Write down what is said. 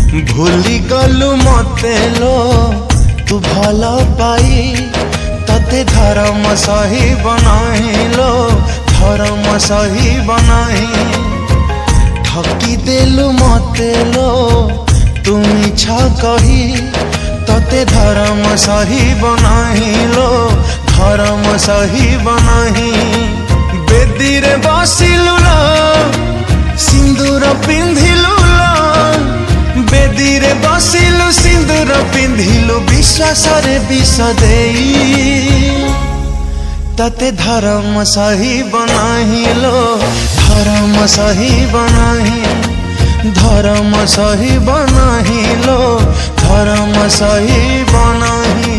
भूली गलु मते लो तू भल पाई तते धर्म सही बनाइलो धर्म सही बनाई ठकी देलु मते लो तू मिछा कही तते धर्म सही बनाइलो धर्म सही बनाही बेदी रे बसिलु लो सिंदूर पिंधिलु लो बेदी रे बसिलु सिंदूर पिंधिलु विश्वास रे विष देई तते धर्म सही बनाइलो धर्म सही बनाही धर्म सही बनाइलो धर्म सही बनाही।